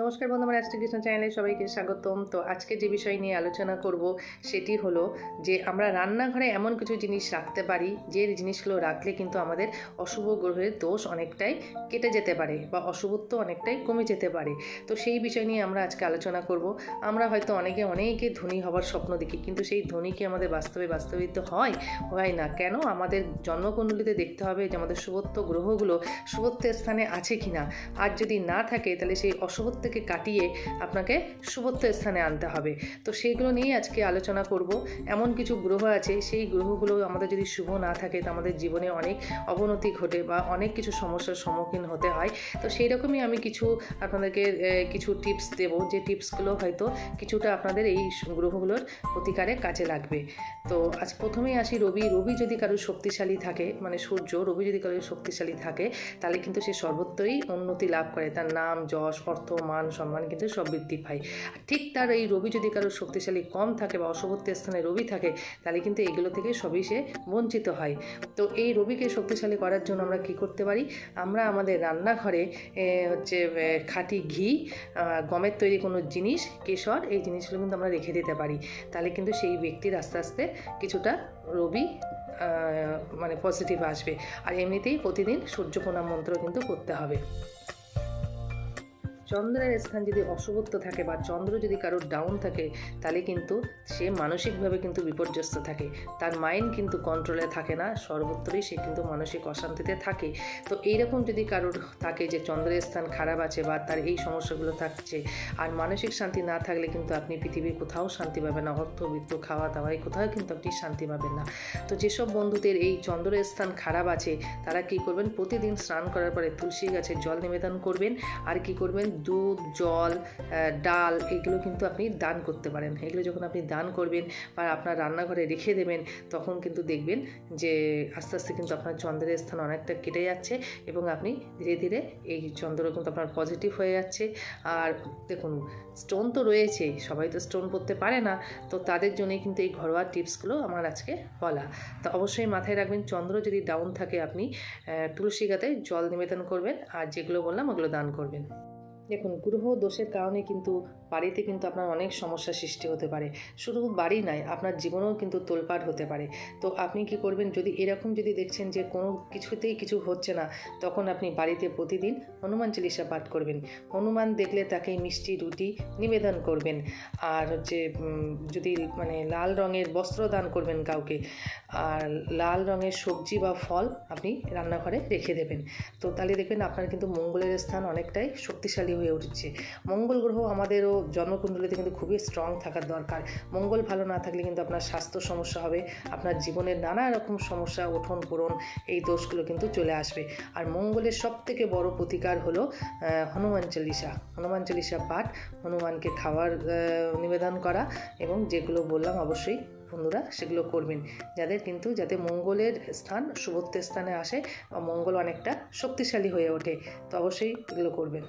নমস্কার বন্ধু, আমার শ্রীকৃষ্ণ চ্যানেলে সবাইকে স্বাগতম। তো আজকে যে বিষয় নিয়ে আলোচনা করব সেটি হলো যে আমরা রান্নাঘরে এমন কিছু জিনিস রাখতে পারি যে জিনিসগুলো রাখলে কিন্তু আমাদের অশুভ গ্রহের দোষ অনেকটাই কেটে যেতে পারে বা অশুভত্ব অনেকটাই কমে যেতে পারে। তো সেই বিষয় নিয়ে আমরা আজকে আলোচনা করব। আমরা হয়তো অনেকে ধনী হওয়ার স্বপ্ন দেখি, কিন্তু সেই ধনী কি আমাদের বাস্তবিত হয় না কেন? আমাদের জন্মকুণ্ডলিতে দেখতে হবে যে আমাদের শুভত্ব গ্রহগুলো শুভত্বের স্থানে আছে কিনা। আর যদি না থাকে তাহলে সেই অশুভত্বকে কাটিয়ে আপনাকে শুভত্ব স্থানে আনতে হবে। তো সেইগুলো নিয়েই আজকে আলোচনা করব। এমন কিছু গ্রহ আছে, সেই গ্রহগুলো আমাদের যদি শুভ না থাকে তো আমাদের জীবনে অনেক অবনতি ঘটে বা অনেক কিছু সমস্যার সম্মুখীন হতে হয়। তো সেই রকমই আমি কিছু আপনাদেরকে কিছু টিপস দেব, যে টিপসগুলো হয়তো কিছুটা আপনাদের এই গ্রহগুলোর প্রতিকারে কাজে লাগবে। তো আজ প্রথমেই আসি রবি যদি কারোর শক্তিশালী থাকে, মানে সূর্য রবি যদি কারোর শক্তিশালী থাকে তাহলে কিন্তু সে সর্বত্রই উন্নতি লাভ করে, তার নাম যশ অর্থ মান সম্মান কিন্তু সব বৃদ্ধি পায়। ঠিক তার এই রবি যদি কারোর শক্তিশালী কম থাকে বা অশুভত্বের স্থানে রবি থাকে তাহলে কিন্তু এগুলো থেকে সবই সে বঞ্চিত হয়। তো এই রবিকে শক্তিশালী করার জন্য আমরা কি করতে পারি? আমরা আমাদের রান্নাঘরে খাঁটি ঘি, গমের তৈরি কোনো জিনিস, কেশর, এই জিনিসগুলো কিন্তু আমরা রেখে দিতে পারি। তাহলে কিন্তু সেই ব্যক্তির আস্তে আস্তে কিছুটা রবি মানে পজিটিভ আসবে। আর এমনিতেই প্রতিদিন সূর্য প্রণাম মন্ত্র কিন্তু করতে হবে। চন্দ্রের স্থান যদি অশুভত্ব থাকে বা চন্দ্র যদি কারোর ডাউন থাকে তাহলে কিন্তু সে মানসিকভাবে কিন্তু বিপর্যস্ত থাকে, তার মাইন্ড কিন্তু কন্ট্রোলে থাকে না, সর্বত্রই সে কিন্তু মানসিক অশান্তিতে থাকে। তো এইরকম যদি কারোর থাকে যে চন্দ্রের স্থান খারাপ আছে বা তার এই সমস্যাগুলো থাকছে, আর মানসিক শান্তি না থাকলে কিন্তু আপনি পৃথিবীর কোথাও শান্তি পাবেন না, অর্থবিত্ত খাওয়া দাওয়ায় কোথাও কিন্তু আপনি শান্তি পাবেন না। তো যেসব বন্ধুদের এই চন্দ্রের স্থান খারাপ আছে তারা কি করবেন? প্রতিদিন স্নান করার পরে তুলসী গাছে জল নিবেদন করবেন। আর কি করবেন? দুধ, জল, ডাল, এগুলো কিন্তু আপনি দান করতে পারেন। এগুলো যখন আপনি দান করবেন বা আপনার রান্নাঘরে রেখে দেবেন তখন কিন্তু দেখবেন যে আস্তে আস্তে কিন্তু আপনার চন্দ্রের স্থান অনেকটা কেটে যাচ্ছে এবং আপনি ধীরে ধীরে এই চন্দ্র কিন্তু আপনার পজিটিভ হয়ে যাচ্ছে। আর দেখুন, স্টোন তো রয়েছে, সবাই তো স্টোন পড়তে পারে না, তো তাদের জন্যই কিন্তু এই ঘরোয়া টিপসগুলো আমার আজকে বলা। তো অবশ্যই মাথায় রাখবেন, চন্দ্র যদি ডাউন থাকে আপনি তুলসী গাছে জল নিবেদন করবেন আর যেগুলো বললাম ওগুলো দান করবেন। দেখুন, গ্রহ দোষের কারণে কিন্তু বাড়িতে কিন্তু আপনার অনেক সমস্যার সৃষ্টি হতে পারে। শুধু বাড়ি নয়, আপনার জীবনেও কিন্তু তোলপাড় হতে পারে। তো আপনি কি করবেন? যদি এরকম যদি দেখছেন যে কোনো কিছুতেই কিছু হচ্ছে না, তখন আপনি বাড়িতে প্রতিদিন হনুমান চালিসা পাঠ করবেন। হনুমান দেখলে তাকে মিষ্টি রুটি নিবেদন করবেন। আর যদি মানে লাল রঙের বস্ত্র দান করবেন কাউকে, আর লাল রঙের সবজি বা ফল আপনি রান্নাঘরে রেখে দেবেন। তো তাহলে দেখবেন আপনার কিন্তু মঙ্গলের স্থান অনেকটাই শক্তিশালী হয়ে উঠছে। মঙ্গল গ্রহ আমাদেরও জন্মকুণ্ডলিতে কিন্তু খুবই স্ট্রং থাকার দরকার। মঙ্গল ভালো না থাকলে কিন্তু আপনার স্বাস্থ্য সমস্যা হবে, আপনার জীবনের নানা রকম সমস্যা, উঠন পূরণ, এই দোষগুলো কিন্তু চলে আসবে। আর মঙ্গলের সবথেকে বড় প্রতিকার হলো হনুমান চালিসা পাঠ, হনুমানকে খাবার নিবেদন করা, এবং যেগুলো বললাম অবশ্যই বন্ধুরা সেগুলো করবেন, যাতে মঙ্গলের স্থান শুভত্বের স্থানে আসে বা মঙ্গল অনেকটা শক্তিশালী হয়ে ওঠে। তো অবশ্যই এগুলো করবেন।